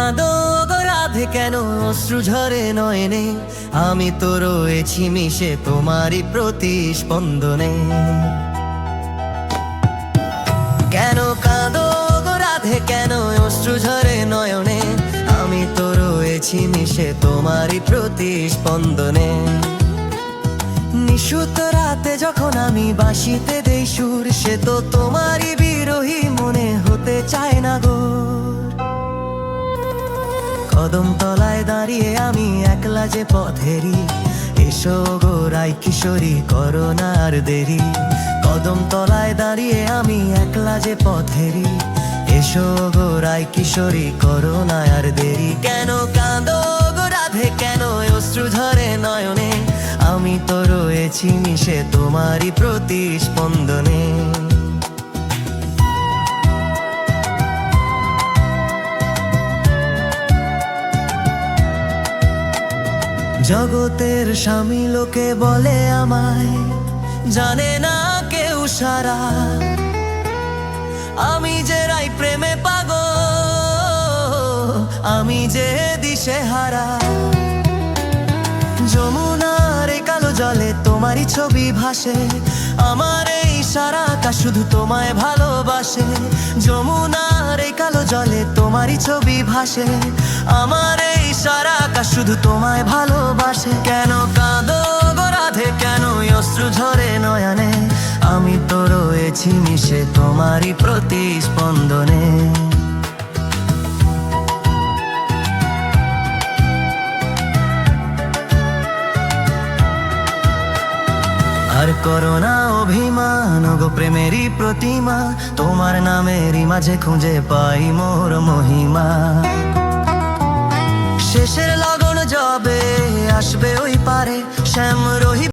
কাঁদো গো রাধে কেন অশ্রু ঝরে নয়নে, আমি তো রয়েছি মিশে তোমারই প্রতিস্পন্দনে। কেন কাঁদো গো রাধে কেন অশ্রু ঝরে নয়নে, আমি তো রয়েছি মিশে তোমারই প্রতিস্পন্দনে। নিশুত রাতে যখন আমি বাঁশিতে দেই সুর, সে তো তোমারই বিরহী মনে হতে চায় না গো। কদম তলায় দাঁড়িয়ে আমি একলা যে পথেরি, এসো গো রাই কিশোরী করো না আর দেরি। কদম তলায় দাঁড়িয়ে আমি একলা যে পথেরি, এসো গো রাই কিশোরী করো না আর দেরি। কেন কাঁদো গো রাধে কেন অশ্রু ঝরে নয়নে, আমি তো রয়েছি মিশে তোমারই প্রতিস্পন্দনে। জগতের স্বামী লোকে বলে আমায়, জানে না কেউ সারা, আমি যে রাই প্রেমে পাগল, আমি যে দিশেহারা। যমুনার এই কালো জলে তোমারই ছবি ভাসে, আমার এই সারা আকাশ শুধু তোমায় ভালোবাসে। যমুনার এই কালো জলে তোমারই ছবি ভাসে, আমার এই সারা আকাশ শুধু তোমায় ভালোবাসে। কেন কাঁদো গো রাধে কেন অশ্রু ঝরে নয়নে, আমি তো রয়েছি মিশে তোমারই প্রতিস্পন্দনে। আর করোনা অভিমান গো প্রেমেরই প্রতিমা, তোমার নামেরই মাঝে খুঁজে পাই মোর মহিমা।